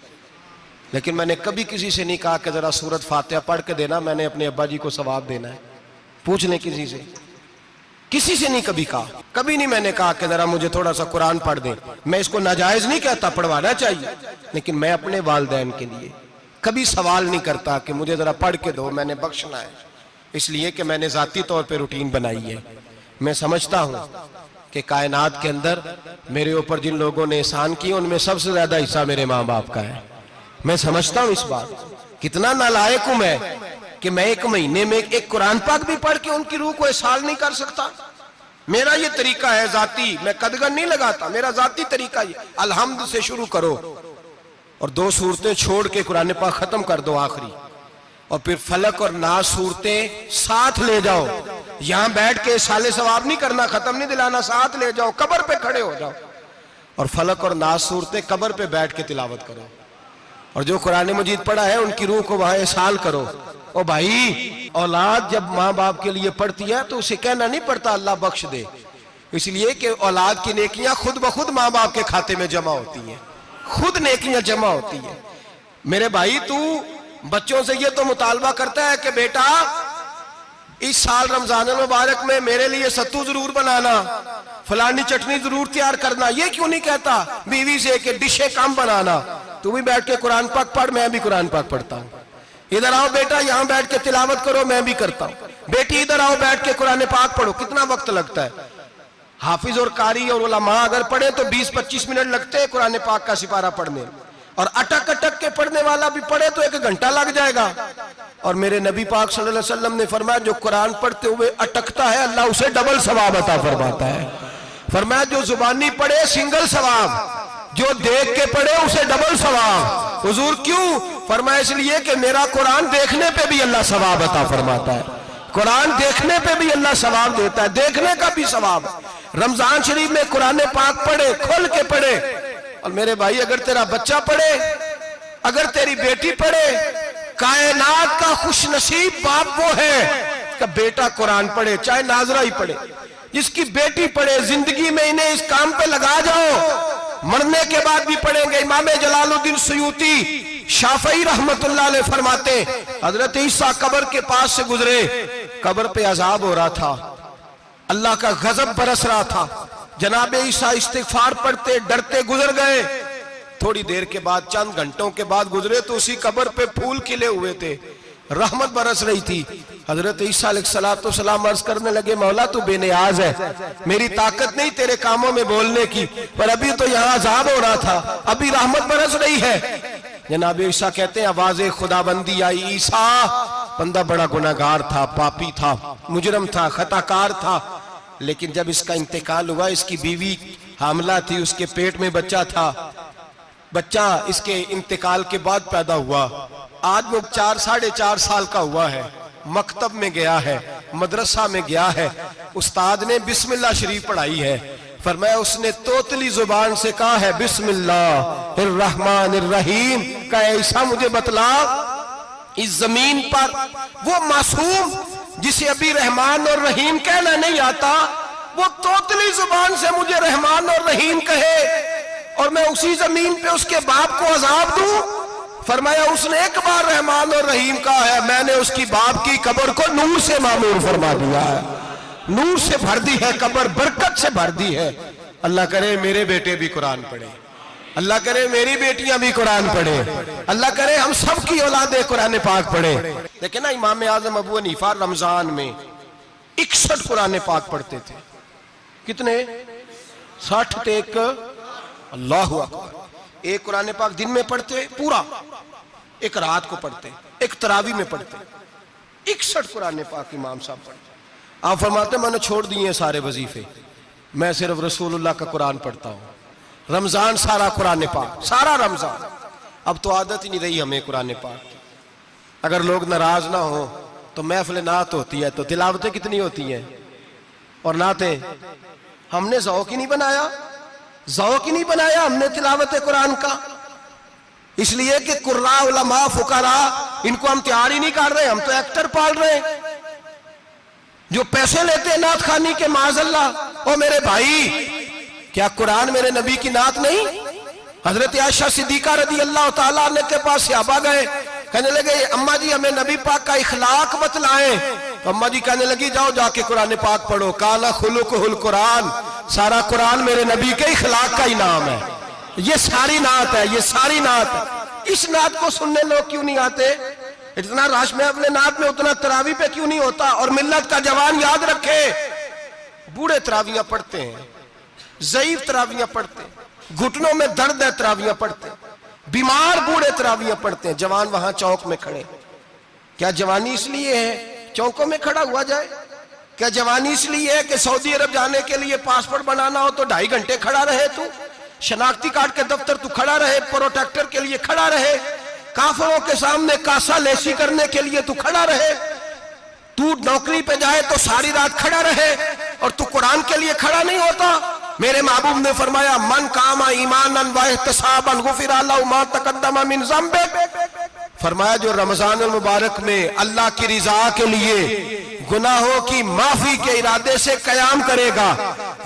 लेकिन मैंने कभी किसी से नहीं कहा कि जरा सूरत फातिहा पढ़ के देना, मैंने अपने अब्बा जी को सवाब देना है। पूछ लें किसी से नहीं कभी कहा, कभी नहीं मैंने कहा कि जरा मुझे थोड़ा सा कुरान पढ़ दें। मैं इसको नाजायज नहीं कहता, पढ़वाना चाहिए, लेकिन मैं अपने वालिदैन के लिए कभी सवाल नहीं करता कि मुझे जरा पढ़ के दो, मैंने बख्शना है, इसलिए कि मैंने जाती तौर पे रूटीन बनाई है। मैं समझता हूं कि कायनात के अंदर मेरे ऊपर जिन लोगों ने एहसान किए उनमें सबसे ज्यादा हिस्सा मेरे माँ बाप का है। मैं समझता हूं इस बात। कितना नालायक हूं मैं कि मैं 1 महीने में एक कुरान पाक भी पढ़ के उनकी रूह को एहसास नहीं कर सकता। मेरा ये तरीका है जाती, मैं कदगन नहीं लगाता, मेरा जाती तरीका ये, अलहम्द से शुरू करो और 2 सूरतें छोड़ के कुरान पाक खत्म कर दो आखिरी, और फिर फलक और नास सूरतें साथ ले जाओ। यहां बैठ के साले सवाब नहीं करना, खत्म नहीं दिलाना, साथ ले जाओ, कब्र पे खड़े हो जाओ और फलक और नास सूरतें कब्र पे बैठ के तिलावत करो, और जो कुरान मजीद पढ़ा है उनकी रूह को वहां एहसास करो। ओ भाई, औलाद जब माँ बाप के लिए पढ़ती है तो उसे कहना नहीं पड़ता अल्लाह बख्श दे, इसलिए कि औलाद की नेकियां खुद ब खुद माँ बाप के खाते में जमा होती हैं, खुद नेकियां जमा होती हैं। मेरे भाई, तू बच्चों से ये तो मुतालबा करता है कि बेटा इस साल रमजान मुबारक में मेरे लिए सत्तू जरूर बनाना, फलानी चटनी जरूर तैयार करना, ये क्यों नहीं कहता बीवी से कि डिशे कम बनाना? तू भी बैठ के कुरान पाक पढ़, मैं भी कुरान पाक पढ़ता हूँ। इधर आओ बेटा, यहाँ बैठ के तिलावत करो, मैं भी करता हूँ। बेटी इधर आओ, बैठ के कुरान पाक पढ़ो। कितना वक्त लगता है? हाफिज और कारी और उलमा अगर पढ़े तो 20-25 मिनट लगते हैं कुरान पाक का सिपारा पढ़ने, और अटक अटक के पढ़ने वाला भी पढ़े तो 1 घंटा लग जाएगा। और मेरे नबी पाक सल्लल्लाहु अलैहि वसल्लम ने फरमाया जो कुरान पढ़ते हुए अटकता है अल्लाह उसे डबल सवाब अता फरमाता है। फरमाया जो जुबानी पढ़े सिंगल सवाब, जो देख के पढ़े उसे डबल सवाब। हुजूर क्यों? फरमाया इसलिए कि मेरा कुरान देखने पे भी अल्लाह सवाब अता फरमाता है, कुरान देखने पे भी अल्लाह सवाब देता है, देखने का भी सवाब। रमजान शरीफ में कुरान पाक पढ़े, खोल के पढ़े। और मेरे भाई, अगर तेरा बच्चा पढ़े, अगर तेरी बेटी पढ़े, कायनात का खुशनसीब बाप वो है कि बेटा कुरान पढ़े, चाहे नाजरा ही पढ़े, जिसकी बेटी पढ़े। जिंदगी में इन्हें इस काम पे लगा जाओ, मरने के बाद भी पढ़ेंगे। इमाम जलालुद्दीन सुयूती शाफई रहमतुल्लाह अलैह फरमाते, हजरत ईसा कब्र के पास से गुजरे, कब्र पे अजाब हो रहा था, अल्लाह का गजब बरस रहा था। जनाब ईसा इस्तिगफार पढ़ते डरते गुजर गए। थोड़ी देर के बाद, चंद घंटों के बाद गुजरे तो उसी कब्र पे फूल खिले हुए थे, रहमत बरस रही थी। हजरत ईसा अलैहिस्सलाम अर्ज करने लगे, मौला तू बेनियाज है, मेरी ताकत नहीं तेरे कामों में बोलने की, पर अभी तो यहाँ अजाब हो रहा था, अभी रहमत बरस रही है। जनाब ईसा कहते हैं आवाज़े खुदाबंदी आई, ईसा बंदा बड़ा गुनाहगार था, पापी था, मुजरम था, खताकार था, लेकिन जब इसका इंतकाल हुआ, इसकी बीवी हामला थी, उसके पेट में बच्चा था, बच्चा इसके इंतकाल के बाद पैदा हुआ। आज वो 4-4.5 साल का हुआ है, मकतब में गया है, मदरसा में गया है, उस्ताद ने बिस्मिल्लाह शरीफ पढ़ाई है। फरमाया उसने तोतली जुबान से कहा है बिस्मिल्लाहिर्रहमानिर्रहीम का, ऐसा मुझे बतला इस जमीन पर वो मासूम जिसे अभी रहमान और रहीम कहना नहीं आता, वो तोतली जुबान से मुझे रहमान और रहीम कहे और मैं उसी जमीन पे उसके बाप को अजाब दूं। फरमाया उसने एक बार रहमान और रहीम कहा है, मैंने उसकी बाप की कब्र को नूर से मामूर फरमा दिया है, नूर से भर दी है कब्र, बरकत से भर दी है। अल्लाह करे मेरे बेटे भी कुरान पढ़े, अल्लाह करे मेरी बेटियां भी कुरान पढ़े, अल्लाह करे हम सब की औलादे कुरान पाक पढ़े। लेकिन ना इमाम आजम अबू हनीफा रमजान में 61 कुरान पाक पढ़ते थे। कितने? 60 टेक। अल्लाह अकबर। एक कुरान पाक दिन में पढ़ते पूरा, एक रात को पढ़ते, एक तरावी में पढ़ते। 61 कुरान पाक इमाम साहब पढ़ते। आप फरमाते मैंने छोड़ दिए सारे वजीफे, मैं सिर्फ रसूलुल्लाह का कुरान पढ़ता हूं। रमजान सारा कुरान पाक, सारा रमजान। अब तो आदत ही नहीं रही हमें कुरान पाक। अगर लोग नाराज ना हो तो महफिल नात होती है तो तिलावतें कितनी होती हैं, और नातें हमने ज़ौक़ ही नहीं बनाया, ज़ौक़ ही नहीं बनाया हमने तिलावत कुरान का। इसलिए कि कुर्रा उलमा फुकरा इनको हम तैयार ही नहीं कर रहे, हम तो एक्टर पाल रहे हैं जो पैसे लेते हैं नात खानी के। माज़अल्लाह। ओ मेरे भाई, क्या कुरान मेरे नबी की नात नहीं? हजरत आयशा सिद्दीका रदी अल्लाह ताला अन्हा के पास सहाबा गए, कहने लगे अम्मा जी हमें नबी पाक का इखलाक बतलाएं। तो अम्मा जी कहने लगी जाओ जाके कुरान पाक पढ़ो, काला खुलुकुहुल कुरान, सारा कुरान मेरे नबी के इखलाक का ही नाम है। ये सारी नात है, ये सारी नात है। इस नात को सुनने लोग क्यों नहीं आते? इतना राश में अपने नात में उतना तरावी पे क्यों नहीं होता? और मिल्लत का जवान याद रखे, बूढ़े तरावियां पढ़ते हैं, ज़ईफ तरावियां पढ़ते हैं, घुटनों में दर्द है तरावियां पढ़ते, बीमार बूढ़े तरावियां पढ़ते हैं। जवान वहां चौक में खड़े। क्या जवानी इसलिए है चौकों में खड़ा हुआ जाए? क्या जवानी इसलिए है कि सऊदी अरब जाने के लिए पासपोर्ट बनाना हो तो 2.5 घंटे खड़ा रहे तू, शनाख्ती कार्ड के दफ्तर तू खड़ा रहे, प्रोटेक्टर के लिए खड़ा रहे, काफिरों के सामने कासा लेसी करने के लिए तू खड़ा रहे, तू नौकरी पे जाए तो सारी रात खड़ा रहे, और तू कुरान के लिए खड़ा नहीं होता? मेरे महबूब ने फरमाया मन कामा ईमानन व इहतिसाबन गुफिरा लहु मा तक़द्दम मिन ज़ंबि। फरमाया जो रमजान मुबारक में अल्लाह की रिजा के लिए गुनाहों की माफी के इरादे से कयाम करेगा,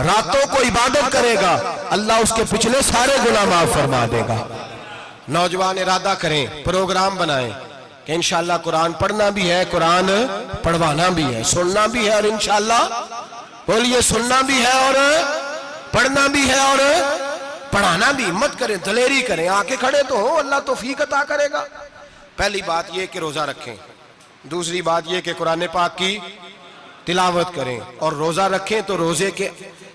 रातों को इबादत करेगा, अल्लाह उसके पिछले सारे गुनाह माफ फरमा देगा। नौजवान इरादा करें, प्रोग्राम बनाएं कि इंशाअल्लाह कुरान पढ़ना भी है, कुरान पढ़वाना भी है, सुनना भी है, और इंशाअल्लाह बोलिए सुनना भी है और पढ़ना भी है और पढ़ाना भी। हिम्मत करें, दलेरी करें, आके खड़े तो हो, अल्लाह तौफीक अता करेगा। पहली बात यह कि रोजा रखें, दूसरी बात यह कि कुरान पाक की तिलावत करें, और रोजा रखें तो रोजे के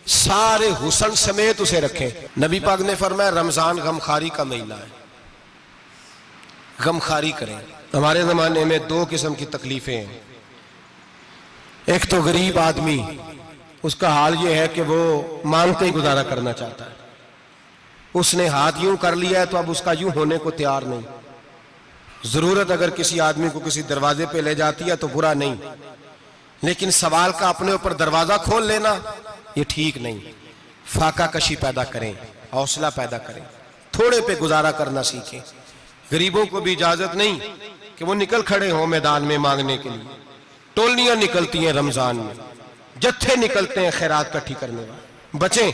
सारे हुस्न समेत उसे रखें। नबी पाक ने फरमाया रमजान गमखारी का महीना है, गमखारी करें। हमारे जमाने में 2 किस्म की तकलीफें हैं। एक तो गरीब आदमी, उसका हाल यह है कि वो मांगते ही गुजारा करना चाहता है, उसने हाथ यूं कर लिया है तो अब उसका यूं होने को तैयार नहीं। जरूरत अगर किसी आदमी को किसी दरवाजे पे ले जाती है तो बुरा नहीं, लेकिन सवाल का अपने ऊपर दरवाजा खोल लेना ये ठीक नहीं। फाका कशी पैदा करें, हौसला पैदा करें, थोड़े पे गुजारा करना सीखें। गरीबों को भी इजाजत नहीं कि वो निकल खड़े हों मैदान में मांगने के लिए। टोलियां निकलती हैं रमजान में, जत्थे निकलते हैं खैरात इकट्ठी करने वाले। बचें।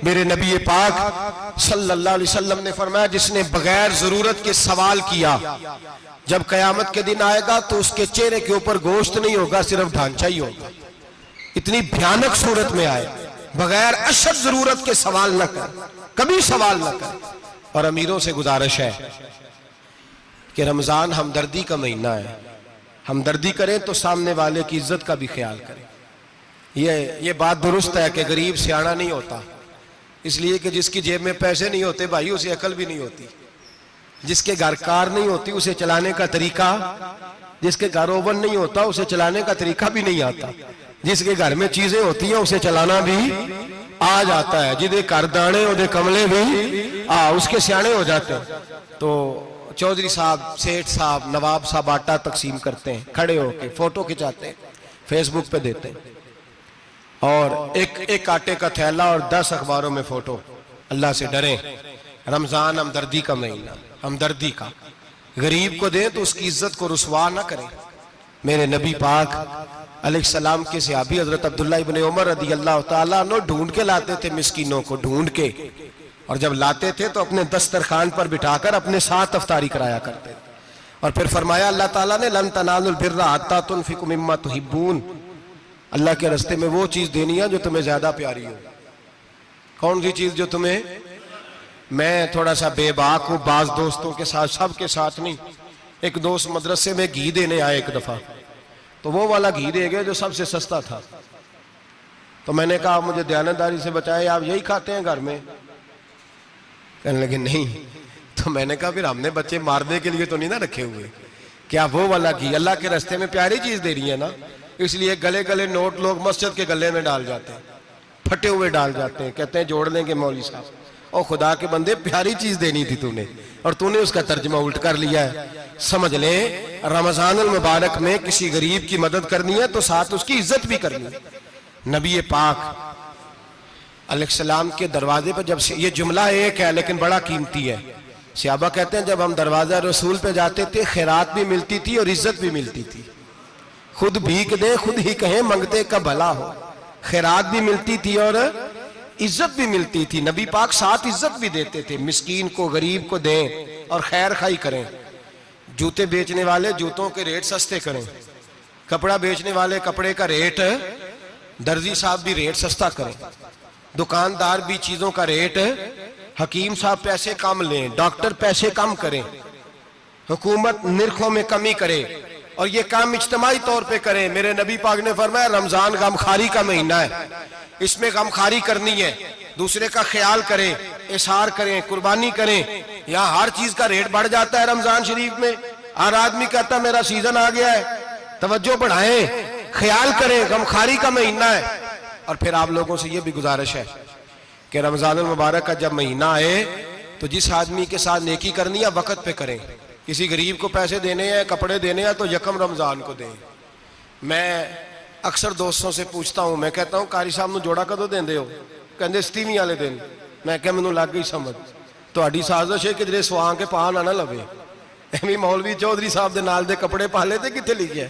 मेरे नबी पाक सल्लल्लाहु अलैहि वसल्लम ने फरमाया जिसने बगैर जरूरत के सवाल किया, जब कयामत के दिन आएगा तो उसके चेहरे के ऊपर गोश्त नहीं होगा, सिर्फ ढांचा ही होगा। इतनी भयानक सूरत में आए, बगैर अशद जरूरत के सवाल न कर, कभी सवाल न कर। और अमीरों से गुजारिश है कि रमजान हमदर्दी का महीना है, हमदर्दी करें तो सामने वाले की इज्जत का भी ख्याल करें। ये बात दुरुस्त है कि गरीब सियाना नहीं होता, इसलिए कि जिसकी जेब में पैसे नहीं होते भाई उसे अकल भी नहीं होती। जिसके घर कार नहीं होती उसे चलाने का तरीका, जिसके घर ओवन नहीं होता उसे चलाने का तरीका भी नहीं आता। जिसके घर में चीजें होती हैं उसे चलाना भी आ जाता है। जिदे घर दाने उदे कमले भी उसके सियाने हो जाते हैं। तो चौधरी साहब, सेठ साहब, नवाब साहब आटा तकसीम करते हैं, खड़े होके फोटो खिंचाते हैं, फेसबुक पे देते हैं, और एक आटे का थैला और 10 अखबारों में फोटो। अल्लाह से डरें। रमजान हमदर्दी का महीना, हमदर्दी का। गरीब को दें तो उसकी इज्जत को रुसवा ना करें। मेरे नबी पाक अलैहिस्सलाम के सहाबी हजरत अब्दुल्लाह इब्ने उमर रदी अल्लाह ताला अन्हु ढूंढ के लाते थे मिस्कीनों को, ढूंढ के और जब लाते थे तो अपने दस्तरखान पर बिठाकर अपने साथ अफ्तारी कराया करते थे। और फिर फरमाया अल्लाह ताला ने लन तनालुल बिर्रा हत्ता तुनफिकु मिम्मा तुहिब्बून, अल्लाह के रास्ते में वो चीज देनी है जो तुम्हें ज्यादा प्यारी हो। कौन सी चीज जो तुम्हें, मैं थोड़ा सा बेबाक हूं, बाज दोस्तों के साथ, सबके साथ नहीं। एक दोस्त मदरसे में घी देने आए एक दफा, तो वो वाला घी दे गए जो सबसे सस्ता था। तो मैंने कहा मुझे दयानतदारी से बचाए, आप यही खाते हैं घर में? कहने लगे नहीं। तो मैंने कहा फिर हमने बच्चे मारने के लिए तो नहीं ना रखे हुए, क्या वो वाला घी अल्लाह के रास्ते में प्यारी चीज दे रही है ना, इसलिए गले गले नोट लोग मस्जिद के गले में डाल जाते हैं, फटे हुए डाल जाते हैं, कहते हैं जोड़ लेंगे मौलवी साहब। और खुदा के बंदे प्यारी चीज देनी थी तूने, और तूने उसका तर्जुमा उल्ट कर लिया है। समझ ले, रमजानुल मुबारक में किसी गरीब की मदद करनी है तो साथ उसकी इज्जत भी करनी है। नबी पाक अलैहिस्सलाम के दरवाजे पर जब से, ये जुमला एक है लेकिन बड़ा कीमती है, सहाबा कहते हैं जब हम दरवाजा रसूल पे जाते थे खैरात भी मिलती थी और इज्जत भी मिलती थी। खुद भीख दे खुद ही कहें मंगते का भला हो, खैरात भी मिलती थी और इज्जत भी मिलती थी। नबी पाक साथ इज्जत भी देते थे, मिस्कीन को गरीब को दें और खैर खाई करें। जूते बेचने वाले जूतों के रेट सस्ते करें, कपड़ा बेचने वाले कपड़े का रेट, दर्जी साहब भी रेट सस्ता करें, दुकानदार भी चीजों का रेट, हकीम साहब पैसे कम लें, डॉक्टर पैसे कम करें, हुकूमत निर्खों में कमी करे, और ये काम इज्तिमाई तौर पे करें। मेरे नबी पाक ने फरमाया रमजान गमखारी का महीना है, इसमें गमखारी करनी है, दूसरे का ख्याल करें, इशार करें, कुर्बानी करें। यहाँ हर चीज का रेट बढ़ जाता है रमजान शरीफ में। हर आदमी कहता है मेरा सीजन आ गया है, तवज्जो बढ़ाएं, ख्याल करें, गमखारी का महीना है। और फिर आप लोगों से ये भी गुजारिश है कि रमजानुल मुबारक का जब महीना आए तो जिस आदमी के साथ नेकी करनी है वक्त पे करें। किसी गरीब को पैसे देने हैं, कपड़े देने हैं तो यकम रमजान को दें। मैं अक्सर दोस्तों से पूछता हूं, मैं कहता हूं कारी साहब नूं जोड़ा कदों देंदे हो? कहंदे 27 वाले दिन। मैं क्या मैनूं लग गई समझ, तुहाडी साजिश है कि किधरे सवा के पा ना लवे। एवं मौलवी चौधरी साहब दे नाल दे कपड़े पा ले, कित्थे लिखिया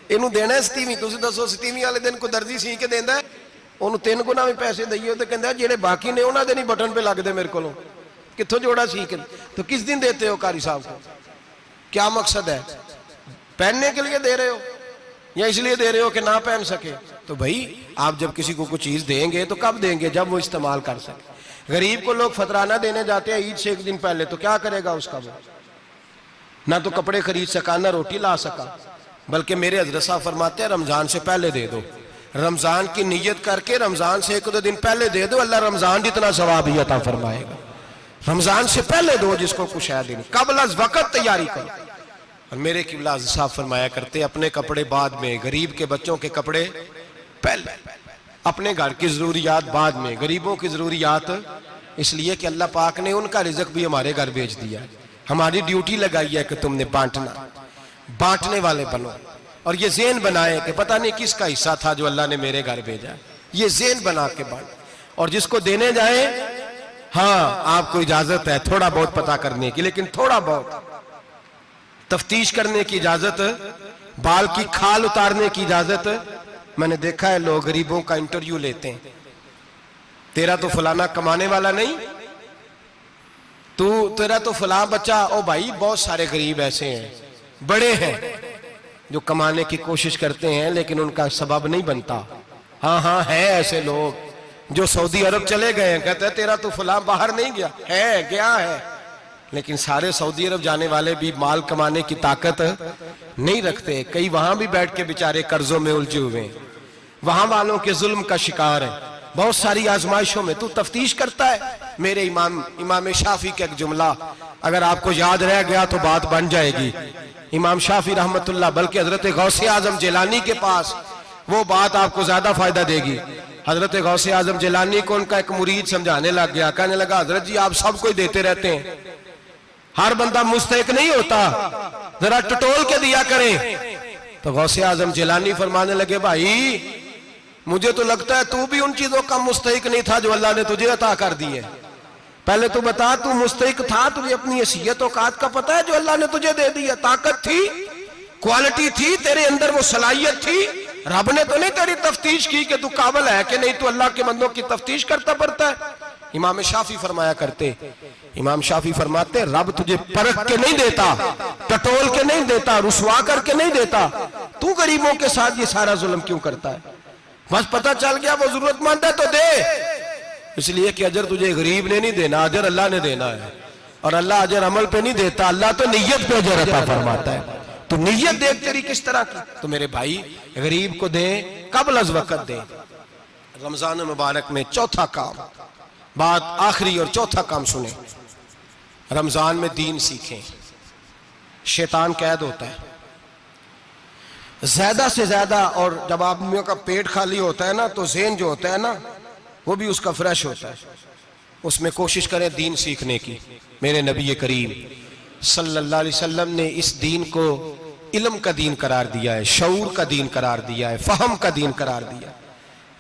इनू देना 27? तुसीं दसो 27 वाले दिन को दर्जी सी के देंदा, ਉਹਨੂੰ 3 गुना भी पैसे दईए तो कहता जेडे बाकी ने उन्होंने नहीं बटन पे लगते मेरे को, कितों जोड़ा सीख। तो किस दिन देते हो कारी साहब को? क्या मकसद है? पहनने के लिए दे रहे हो या इसलिए दे रहे हो कि ना पहन सके? तो भाई आप जब किसी को कुछ चीज देंगे तो कब देंगे? जब वो इस्तेमाल कर सके। गरीब को लोग फतराना देने जाते हैं ईद से एक दिन पहले, तो क्या करेगा उसका? वो ना तो कपड़े खरीद सका ना रोटी ला सका। बल्कि मेरे हजरत साहब फरमाते हैं रमजान से पहले दे दो, रमजान की नीयत करके रमजान से 1-2 दिन पहले दे दो, अल्लाह रमजान जितना सवाब ही अता फरमाएगा। रमजान से पहले दो जिसको कुछ है दिन, कबल अज़ वक़्त तैयारी करो। और मेरे किबला साहब फरमाया करते अपने कपड़े बाद में, गरीब के बच्चों के कपड़े पहले, अपने घर की जरूरियात बाद में, गरीबों की जरूरियात इसलिए कि अल्लाह पाक ने उनका रिज़्क़ भी हमारे घर भेज दिया। हमारी ड्यूटी लगाई है कि तुमने बांटना, बांटने वाले बनो। और ये ज़हन बनाए कि पता नहीं किसका हिस्सा था जो अल्लाह ने मेरे घर भेजा, ये ज़हन बना के बांट। और जिसको देने जाए, हाँ आपको इजाजत है थोड़ा बहुत पता करने की, लेकिन थोड़ा बहुत तफ्तीश करने की इजाजत, बाल की खाल उतारने की इजाजत। मैंने देखा है लोग गरीबों का इंटरव्यू लेते हैं, तेरा तो फलाना कमाने वाला नहीं, तू तेरा तो फला बच्चा। ओ भाई बहुत सारे गरीब ऐसे हैं, बड़े हैं जो कमाने की कोशिश करते हैं लेकिन उनका सबब नहीं बनता। हाँ हाँ है ऐसे लोग जो सऊदी अरब चले गए हैं, कहते हैं तेरा तो फलां बाहर नहीं गया, है गया है, लेकिन सारे सऊदी अरब जाने वाले भी माल कमाने की ताकत नहीं रखते। कई वहां भी बैठ के बेचारे कर्जों में उलझे हुए हैं, वहां वालों के जुल्म का शिकार है। बहुत सारी आजमाइशों में तू तफ्तीश करता है। मेरे इमाम शाफी का एक जुमला अगर आपको याद रह गया तो बात बन जाएगी। इमाम शाफी रहमतुल्लाह, बल्कि हजरत गौसे आजम जिलानी के पास वो बात आपको ज्यादा फायदा देगी। हजरत गौसे आजम जिलानी को उनका एक मुरीद समझाने लग गया, कहने लगा हजरत जी आप सबको देते रहते हैं, हर बंदा मुस्तहिक नहीं होता, जरा टटोल के दिया करें। तो गौसे आजम जिलानी फरमाने लगे भाई मुझे तो लगता है तू भी उन चीजों का मुस्तहिक नहीं था जो अल्लाह ने तुझे अता कर दी है। पहले तू बता, तू मुस्तहिक था? तुझे अपनी हैसियत औकात का पता है जो अल्लाह ने तुझे दे दी है? ताकत थी, क्वालिटी थी, तेरे अंदर वो सलाहियत थी। रब ने तो नहीं तेरी तफ्तीश की कि तू काबिल है कि नहीं, तू अल्लाह के बंदों की तफ्तीश करता पड़ता है। इमाम शाफी फरमाया करते, इमाम शाफी फरमाते रब तुझे परख के नहीं देता, टटोल के नहीं देता, रुसवा करके नहीं देता, तू गरीबों के साथ ये सारा जुल्म क्यों करता है? बस पता चल गया वो जरूरतमंद है तो दे, इसलिए कि अजर तुझे गरीब ने नहीं देना, अजर अल्लाह ने देना है। और अल्लाह अजर अमल पे नहीं देता, अल्लाह तो नियत पे अजर अता फरमाता है। तो नियत देख तेरी किस तरह की। तो मेरे भाई गरीब को दे, कबल अज वक्त दे। रमजान मुबारक में चौथा काम, बात आखिरी और चौथा काम सुने, रमजान में दीन सीखें। शैतान कैद होता है ज्यादा से ज्यादा, और जब आदमियों का पेट खाली होता है ना तो ज़हन जो होता है ना वो भी उसका फ्रेश होता है। उसमें कोशिश करें दीन सीखने की। मेरे नबी करीम सल्लल्लाहु अलैहि वसल्लम ने इस दीन को इल्म का दीन करार दिया है, शऊर का दीन करार दिया है, फहम का दीन करार दिया।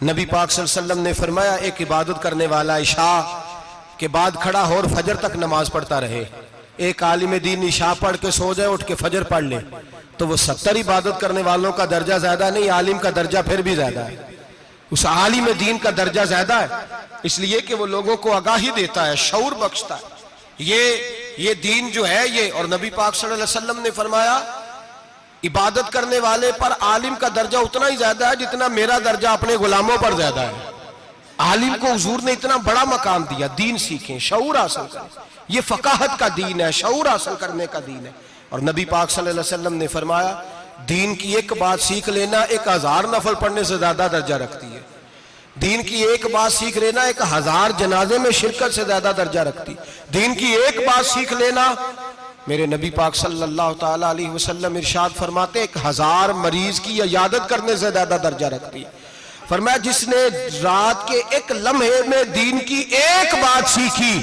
नबी पाक सल्लल्लाहु अलैहि वसल्लम ने फरमाया एक इबादत करने वाला इशा के बाद खड़ा हो और फजर तक नमाज पढ़ता रहे। एक आलिम दीन इशा पढ़ के सो जाए, उठ के फजर पढ़ ले, तो वो 70 इबादत करने वालों का दर्जा ज्यादा नहीं, आलिम का दर्जा फिर भी ज्यादा है। उस आलिम दीन का दर्जा ज्यादा है, इसलिए कि वो लोगों को आगाही देता है, शऊर बख्शता है। ये दीन जो है ये, और नबी पाक सल्लल्लाहु अलैहि वसल्लम ने फरमाया इबादत करने वाले पर आलिम का दर्जा उतना ही ज्यादा है जितना मेरा दर्जा अपने गुलामों पर ज्यादा है। आलिम को हुजूर ने इतना बड़ा मकाम दिया। दीन सीखें, शऊर हासिल करें, ये फकाहत का दीन है, शऊर हासिल करने का दीन है। और नबी पाक सल्लल्लाहु अलैहि वसल्लम ने फरमाया दीन की एक बात सीख लेना 1000 नफल पढ़ने से ज्यादा दर्जा रखती है। दीन की एक बात सीख लेना 1000 जनाजे में शिरकत से ज्यादा दर्जा रखती। दीन की एक बात सीख लेना, मेरे नबी पाक सल्लल्लाहु ताला अलैहि वसल्लम इरशाद फरमाते 1000 मरीज की इयादत करने से ज्यादा दर्जा रखती। फरमाया जिसने रात के एक लम्हे में दीन की एक बात सीखी,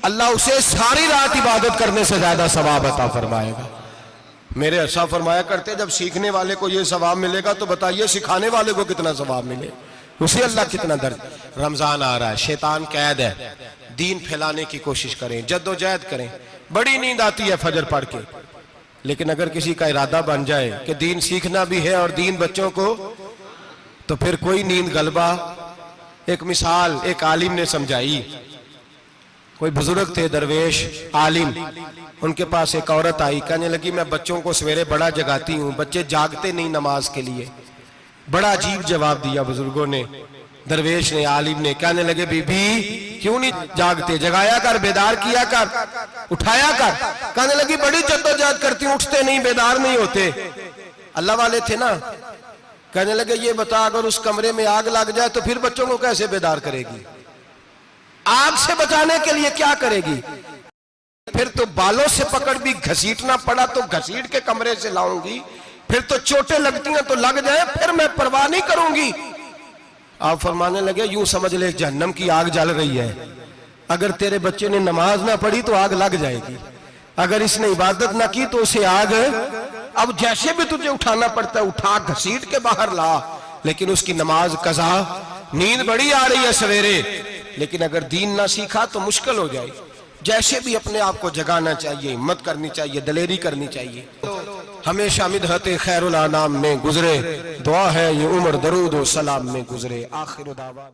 अल्लाह उसे सारी रात इबादत करने से ज्यादा सवाब अता फरमाएगा। मेरे ऐसा फरमाया करते जब सीखने वाले को यह सवाब मिलेगा तो बताइए सिखाने वाले को कितना सवाब मिले, उसे अल्लाह कितना दर्द। रमजान आ रहा है, शैतान कैद है, दीन फैलाने की कोशिश करें, जद्दोजहद करें। बड़ी नींद आती है फजर पढ़ के, लेकिन अगर किसी का इरादा बन जाए कि दीन सीखना भी है और दीन बच्चों को, तो फिर कोई नींद गलबा। एक मिसाल एक आलिम ने समझाई। कोई बुजुर्ग थे, दरवेश आलिम, उनके पास एक औरत आई, कहने लगी मैं बच्चों को सवेरे बड़ा जगाती हूँ, बच्चे जागते नहीं नमाज के लिए। बड़ा अजीब जवाब दिया बुजुर्गों ने, दरवेश ने, आलिम ने। कहने लगे बीबी क्यों नहीं जागते, जगाया कर, बेदार किया कर, उठाया कर। कहने लगी बड़ी जद्दोजहद करती हूँ, उठते नहीं, बेदार नहीं होते। अल्लाह वाले थे ना। कहने लगे ये बता अगर उस कमरे में आग लग जाए तो फिर बच्चों को कैसे बेदार करेगी, आग से बचाने के लिए क्या करेगी? फिर तो बालों से पकड़ भी घसीटना पड़ा तो घसीट के कमरे से लाऊंगी, फिर तो चोटें लगती हैं तो लग जाए, फिर मैं परवाह नहीं करूंगी। आप फरमाने लगे यूं समझ ले जहन्नम की आग जल रही है, अगर तेरे बच्चे ने नमाज ना पढ़ी तो आग लग जाएगी, अगर इसने इबादत ना की तो उसे आग, अब जैसे भी तुझे उठाना पड़ता है उठा घसीट के बाहर ला, लेकिन उसकी नमाज कज़ा। नींद बड़ी आ रही है सवेरे, लेकिन अगर दीन ना सीखा तो मुश्किल हो जाए। जैसे भी अपने आप को जगाना चाहिए, हिम्मत करनी चाहिए, दलेरी करनी चाहिए। हमेशा मिदहते खैरुल आनाम में गुजरे, दुआ है ये उम्र दरूद व सलाम में गुजरे। आखिर दावा।